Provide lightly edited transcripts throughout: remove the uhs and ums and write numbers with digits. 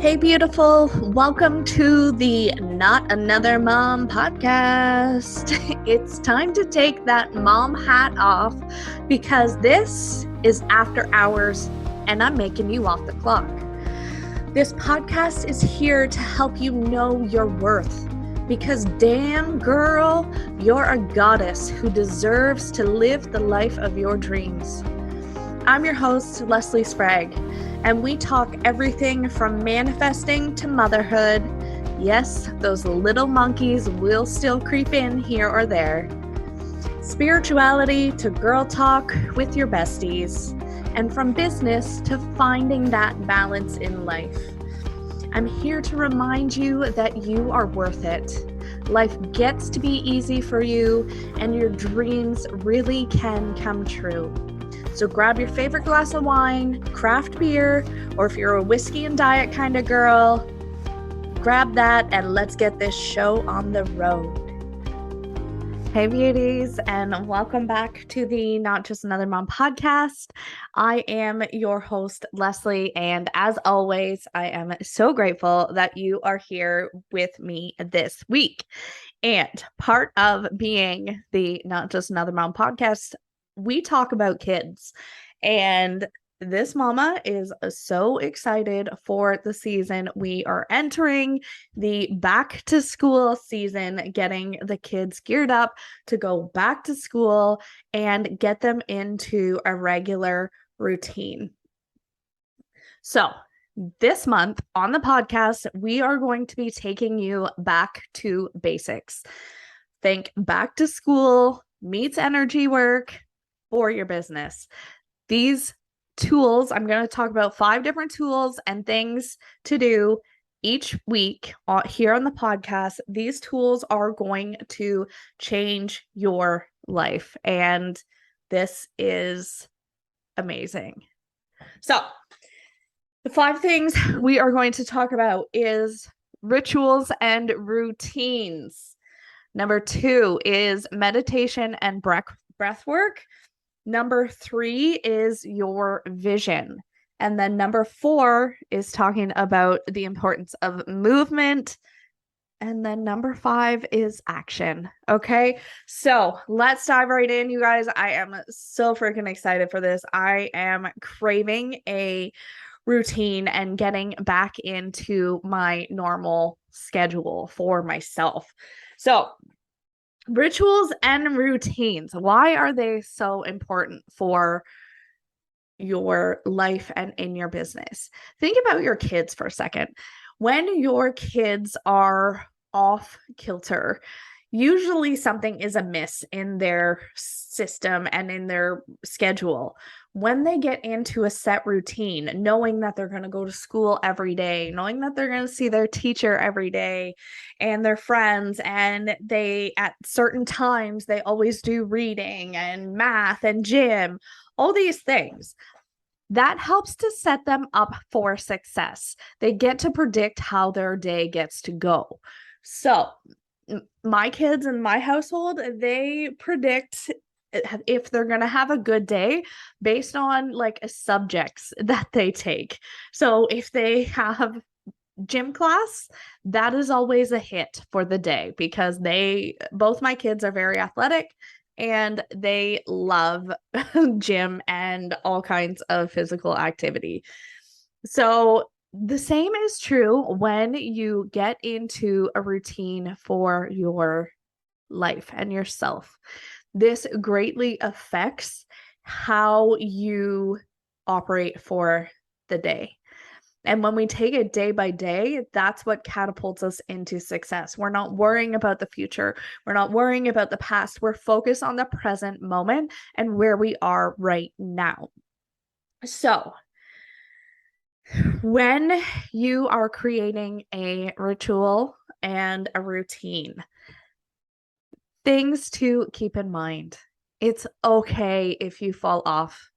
Hey, beautiful. Welcome to the Not Another Mom podcast. It's time to take that mom hat off because this is after hours and I'm making you off the clock. This podcast is here to help you know your worth because damn girl, you're a goddess who deserves to live the life of your dreams. I'm your host, Leslie Sprague, and we talk everything from manifesting to motherhood. Yes, those little monkeys will still creep in here or there. Spirituality to girl talk with your besties, and from business to finding that balance in life. I'm here to remind you that you are worth it. Life gets to be easy for you, and your dreams really can come true. So grab your favorite glass of wine, craft beer, or if you're a whiskey and diet kind of girl, grab that and let's get this show on the road. Hey beauties, and welcome back to the Not Just Another Mom podcast. I am your host, Leslie, and as always, I am so grateful that you are here with me this week. And part of being the Not Just Another Mom podcast, we talk about kids, and this mama is so excited for the season. We are entering the back to school season, getting the kids geared up to go back to school and get them into a regular routine. So this month on the podcast, we are going to be taking you back to basics. Think back to school meets energy work for your business. These tools, I'm going to talk about 5 different tools and things to do each week here on the podcast. These tools are going to change your life, and this is amazing. So the 5 things we are going to talk about is rituals and routines. Number 2 is meditation and breath work. Number 3 is your vision. And then number 4 is talking about the importance of movement. And then number 5 is action. Okay, so let's dive right in, you guys. I am so freaking excited for this. I am craving a routine and getting back into my normal schedule for myself. So rituals and routines, why are they so important for your life and in your business? Think about your kids for a second. When your kids are off kilter, usually something is amiss in their system and in their schedule. When they get into a set routine, knowing that they're going to go to school every day, knowing that they're going to see their teacher every day and their friends, and they at certain times, they always do reading and math and gym, all these things. That helps to set them up for success. They get to predict how their day gets to go. So my kids in my household, they predict if they're going to have a good day based on like subjects that they take. So if they have gym class, that is always a hit for the day because both my kids are very athletic and they love gym and all kinds of physical activity. So the same is true when you get into a routine for your life and yourself. This greatly affects how you operate for the day. And when we take it day by day, that's what catapults us into success. We're not worrying about the future. We're not worrying about the past. We're focused on the present moment and where we are right now. So when you are creating a ritual and a routine, things to keep in mind. It's okay if you fall off.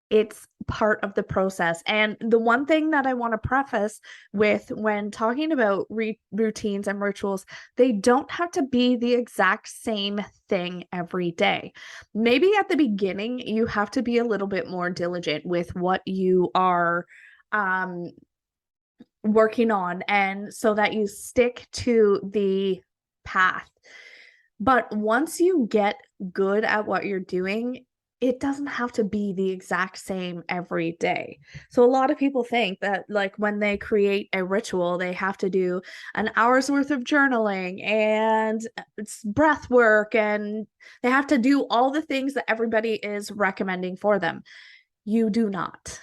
It's part of the process. And the one thing that I want to preface with when talking about routines and rituals, they don't have to be the exact same thing every day. Maybe at the beginning, you have to be a little bit more diligent with what you are working on, and so that you stick to the path. But once you get good at what you're doing, it doesn't have to be the exact same every day. So a lot of people think that like when they create a ritual, they have to do an hour's worth of journaling and it's breath work and they have to do all the things that everybody is recommending for them. You do not.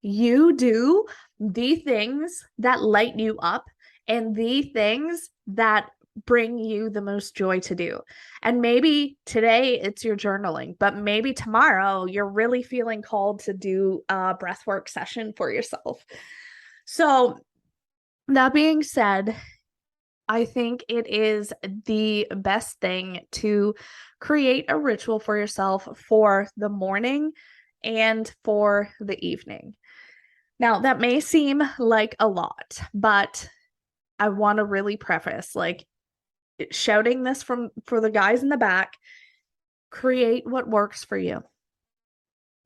You do the things that light you up and the things that bring you the most joy to do. And maybe today it's your journaling, but maybe tomorrow you're really feeling called to do a breathwork session for yourself. So, that being said, I think it is the best thing to create a ritual for yourself for the morning and for the evening. Now, that may seem like a lot, but I want to really preface like shouting this from for the guys in the back, create what works for you.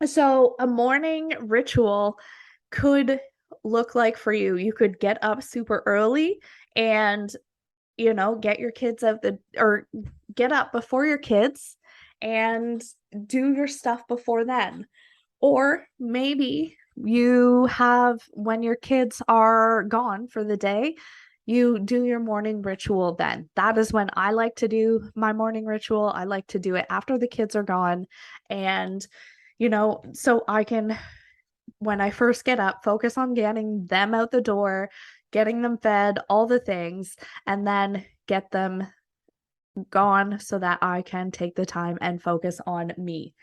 So, a morning ritual could look like for you, you could get up super early and get your kids out the or get up before your kids and do your stuff before then. Or maybe you have, when your kids are gone for the day, you do your morning ritual then. That is when I like to do my morning ritual. I like to do it after the kids are gone. And, so I can, when I first get up, focus on getting them out the door, getting them fed, all the things, and then get them gone so that I can take the time and focus on me.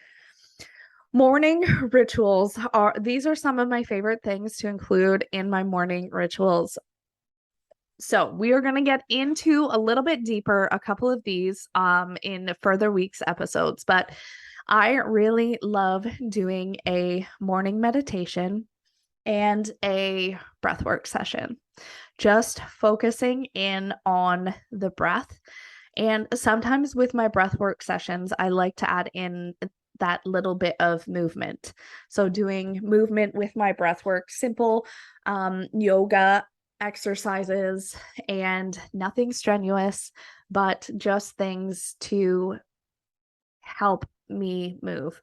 Morning rituals these are some of my favorite things to include in my morning rituals. So we are going to get into a little bit deeper a couple of these in further weeks episodes, but I really love doing a morning meditation and a breathwork session. Just focusing in on the breath. And sometimes with my breathwork sessions, I like to add in that little bit of movement. So doing movement with my breathwork, simple yoga exercises and nothing strenuous, but just things to help me move.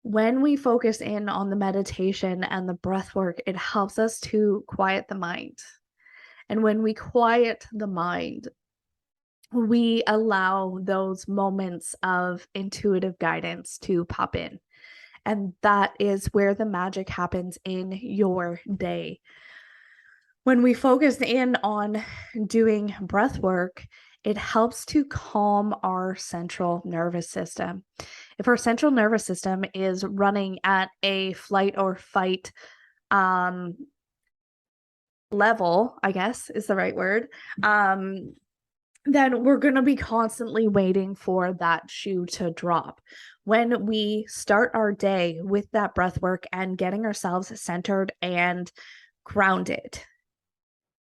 When we focus in on the meditation and the breath work, it helps us to quiet the mind. And when we quiet the mind, we allow those moments of intuitive guidance to pop in. And that is where the magic happens in your day. When we focus in on doing breath work, it helps to calm our central nervous system. If our central nervous system is running at a flight or fight level, I guess is the right word, then we're going to be constantly waiting for that shoe to drop. When we start our day with that breath work and getting ourselves centered and grounded,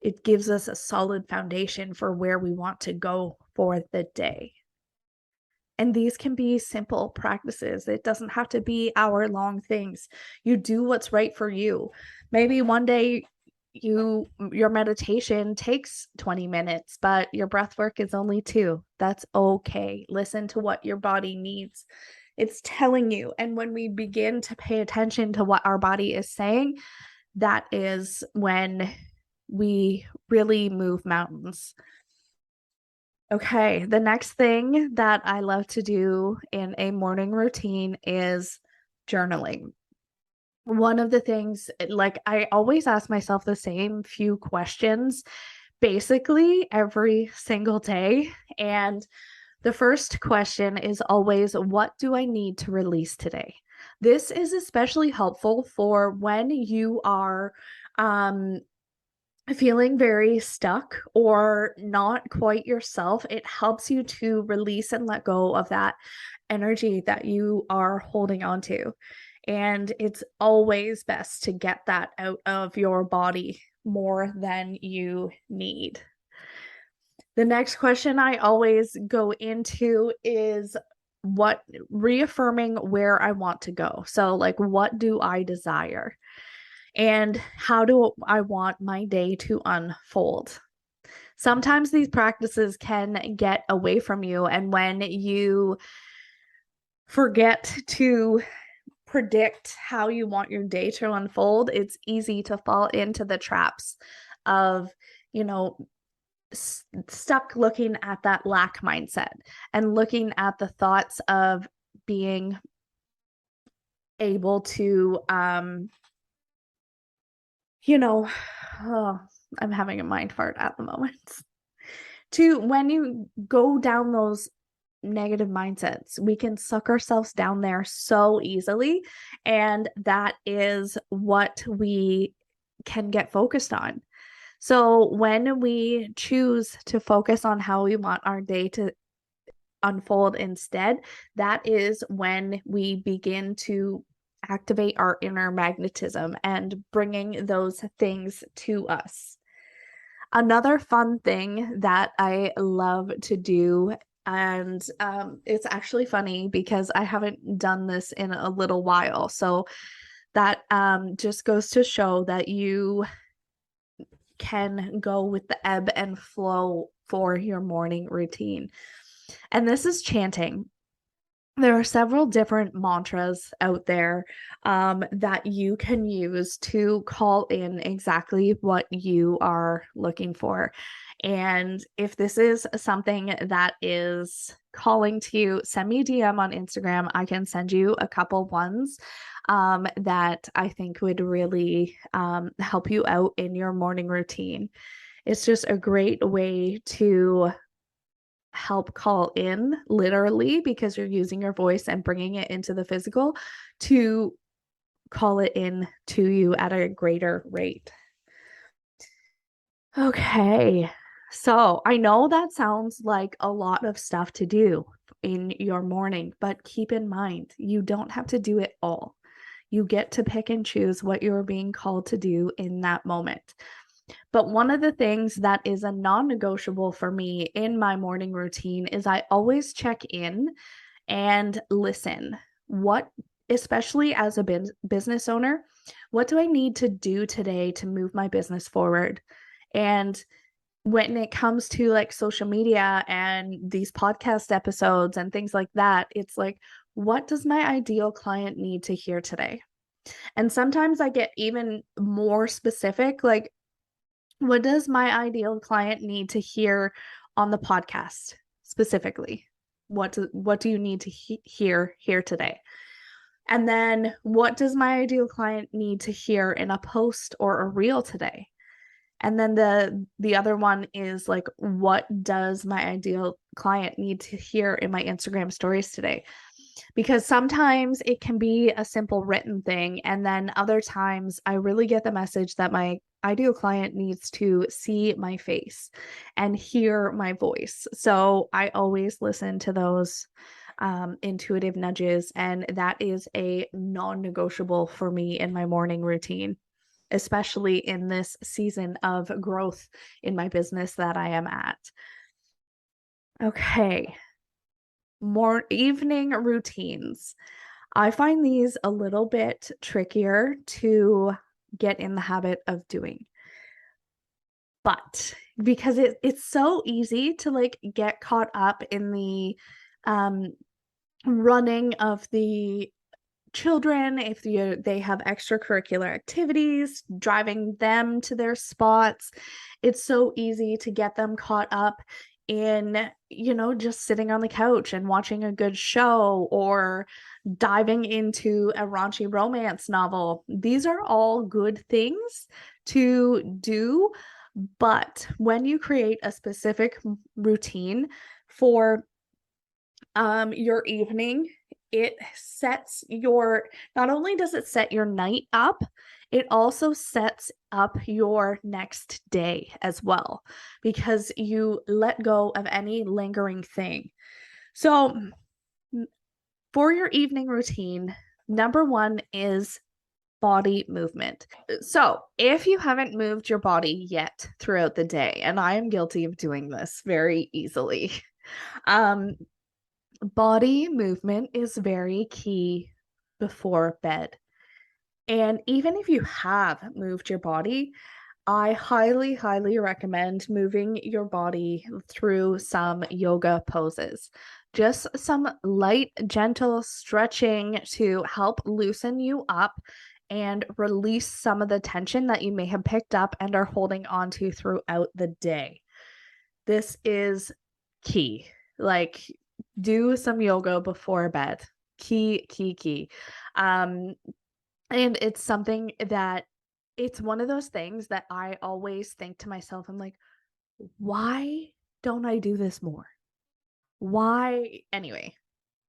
it gives us a solid foundation for where we want to go for the day. And these can be simple practices. It doesn't have to be hour-long things. You do what's right for you. Maybe one day your meditation takes 20 minutes, but your breath work is only 2. That's okay. Listen to what your body needs. It's telling you. And when we begin to pay attention to what our body is saying, that is when we really move mountains. Okay, the next thing that I love to do in a morning routine is journaling. One of the things, like, I always ask myself the same few questions basically every single day. And the first question is always, what do I need to release today? This is especially helpful for when you are feeling very stuck or not quite yourself. It helps you to release and let go of that energy that you are holding on to. And it's always best to get that out of your body more than you need. The next question I always go into is reaffirming where I want to go. So, like, what do I desire? and how do I want my day to unfold. Sometimes these practices can get away from you, and when you forget to predict how you want your day to unfold, it's easy to fall into the traps of, you know, stuck looking at that lack mindset and looking at the thoughts of being able to you know oh, I'm having a mind fart at the moment. To when you go down those negative mindsets, we can suck ourselves down there so easily, and that is what we can get focused on. So when we choose to focus on how we want our day to unfold instead, that is when we begin to activate our inner magnetism and bringing those things to us. Another fun thing that I love to do, and it's actually funny because I haven't done this in a little while. So that just goes to show that you can go with the ebb and flow for your morning routine. And this is chanting. There are several different mantras out there that you can use to call in exactly what you are looking for. And if this is something that is calling to you, send me a DM on Instagram. I can send you a couple ones that I think would really help you out in your morning routine. It's just a great way to help call in, literally, because you're using your voice and bringing it into the physical to call it in to you at a greater rate. Okay. So I know that sounds like a lot of stuff to do in your morning, but keep in mind, you don't have to do it all. You get to pick and choose what you're being called to do in that moment. But one of the things that is a non-negotiable for me in my morning routine is I always check in and listen. What, especially as a business owner, what do I need to do today to move my business forward? And when it comes to like social media and these podcast episodes and things like that, it's like, what does my ideal client need to hear today? And sometimes I get even more specific, like, what does my ideal client need to hear on the podcast specifically? What do you need to hear here today? And then what does my ideal client need to hear in a post or a reel today? And then the other one is like, what does my ideal client need to hear in my Instagram stories today? Because sometimes it can be a simple written thing, and then other times I really get the message that my ideal client needs to see my face and hear my voice. So I always listen to those intuitive nudges, and that is a non-negotiable for me in my morning routine, especially in this season of growth in my business that I am at. Okay, more evening routines. I find these a little bit trickier to get in the habit of doing. But because it's so easy to like get caught up in the um running of the children, if they have extracurricular activities, driving them to their spots, it's so easy to get them caught up in, just sitting on the couch and watching a good show or diving into a raunchy romance novel. These are all good things to do, but when you create a specific routine for your evening, it sets your, not only does it set your night up, it also sets up your next day as well, because you let go of any lingering thing. So for your evening routine, number one is body movement. So if you haven't moved your body yet throughout the day, and I am guilty of doing this very easily, body movement is very key before bed. And even if you have moved your body, I highly, highly recommend moving your body through some yoga poses. Just some light, gentle stretching to help loosen you up and release some of the tension that you may have picked up and are holding on to throughout the day. This is key. Like, do some yoga before bed. Key, key, key. Um, and it's something that it's one of those things that I always think to myself, I'm like, why don't I do this more? Why? Anyway,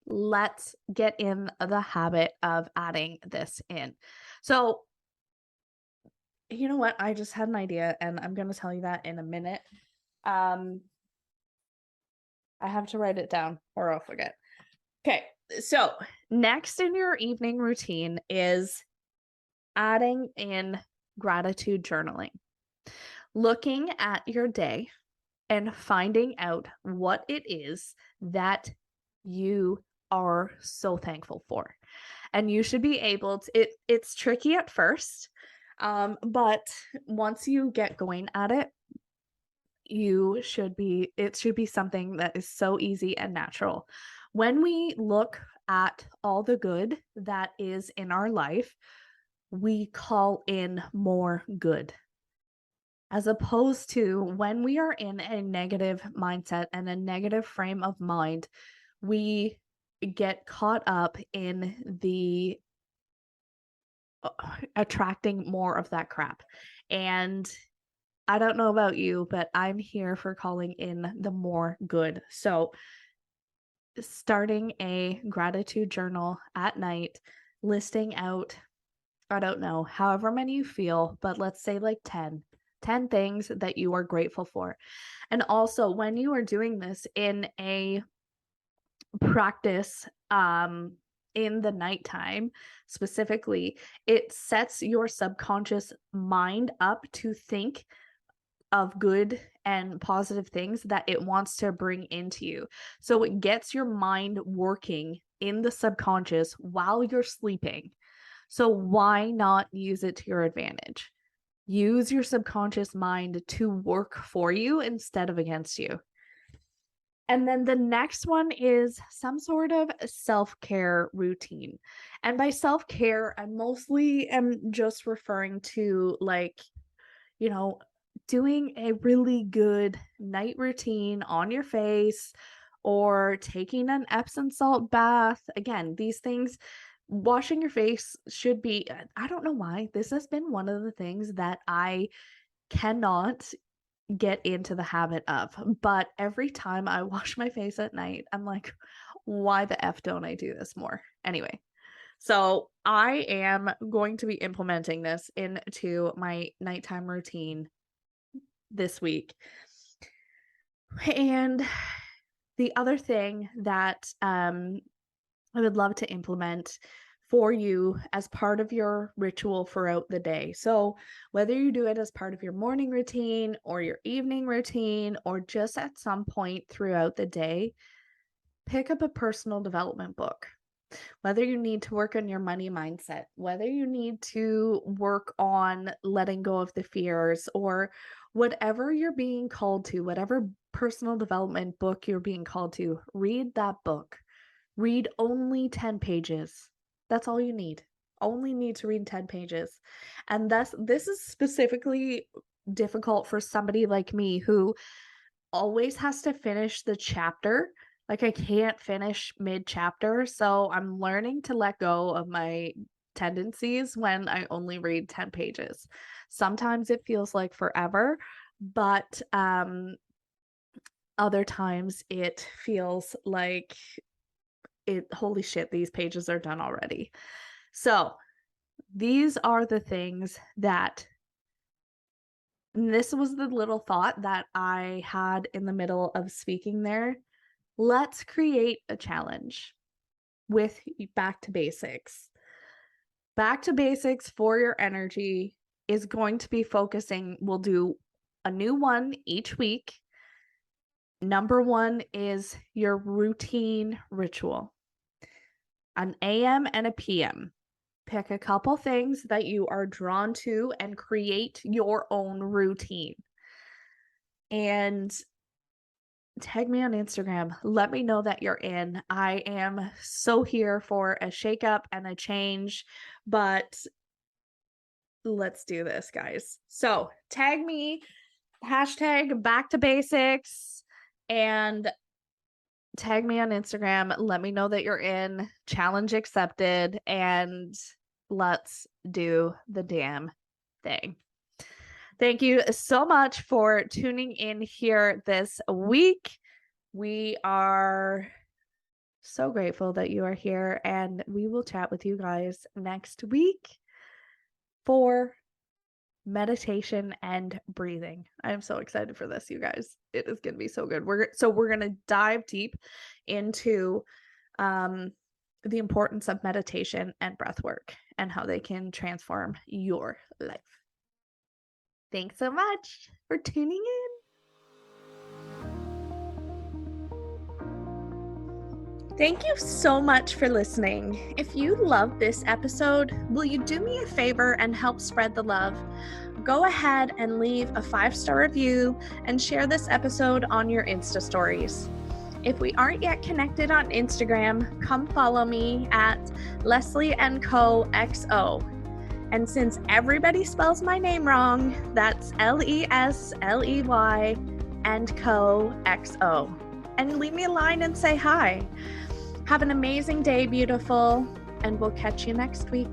let's get in the habit of adding this in. So, you know what? I just had an idea and I'm going to tell you that in a minute. Um, I have to write it down or I'll forget. Okay. So, next in your evening routine is adding in gratitude journaling. Looking at your day and finding out what it is that you are so thankful for. And you should be able to it's tricky at first. But once you get going at it, it should be something that is so easy and natural. When we look at all the good that is in our life, we call in more good. As opposed to when we are in a negative mindset and a negative frame of mind, we get caught up in the attracting more of that crap. And I don't know about you, but I'm here for calling in the more good. So, starting a gratitude journal at night, listing out, I don't know, however many you feel, but let's say like 10 things that you are grateful for. And also, when you are doing this in a practice, in the nighttime specifically, it sets your subconscious mind up to think of good and positive things that it wants to bring into you. So it gets your mind working in the subconscious while you're sleeping. So why not use it to your advantage? Use your subconscious mind to work for you instead of against you. And then the next one is some sort of self-care routine. And by self-care, I mostly am just referring to like, you know, doing a really good night routine on your face or taking an Epsom salt bath. Again, these things, washing your face should be, I don't know why, this has been one of the things that I cannot get into the habit of. But every time I wash my face at night, I'm like, why the F don't I do this more? Anyway, so I am going to be implementing this into my nighttime routine this week. And the other thing that I would love to implement for you as part of your ritual throughout the day. So, whether you do it as part of your morning routine or your evening routine or just at some point throughout the day, pick up a personal development book. Whether you need to work on your money mindset, whether you need to work on letting go of the fears, or whatever you're being called to, whatever personal development book you're being called to, read that book. Read only 10 pages. That's all you need. Only need to read 10 pages. And this is specifically difficult for somebody like me who always has to finish the chapter. Like I can't finish mid-chapter, so I'm learning to let go of my tendencies when I only read 10 pages. Sometimes it feels like forever, but other times it feels like holy shit, these pages are done already. So, these are the things that this was the little thought that I had in the middle of speaking there. Let's create a challenge with back to basics. Back to basics for your energy is going to be focusing, we'll do a new one each week. Number one is your routine ritual, an AM and a PM. Pick a couple things that you are drawn to and create your own routine. And tag me on Instagram. Let me know that you're in. I am so here for a shakeup and a change, but let's do this, guys. So tag me, hashtag back to basics, and tag me on Instagram. Let me know that you're in. Challenge accepted, and let's do the damn thing. Thank you so much for tuning in here this week. We are so grateful that you are here, and we will chat with you guys next week for meditation and breathing. I am so excited for this, you guys. It is going to be so good. We're going to dive deep into the importance of meditation and breath work and how they can transform your life. Thanks so much for tuning in. Thank you so much for listening. If you loved this episode, will you do me a favor and help spread the love? Go ahead and leave a 5-star review and share this episode on your Insta stories. If we aren't yet connected on Instagram, come follow me at Leslie & Co XO. And since everybody spells my name wrong, that's Lesley & Co XO. And leave me a line and say hi. Have an amazing day, beautiful, and we'll catch you next week.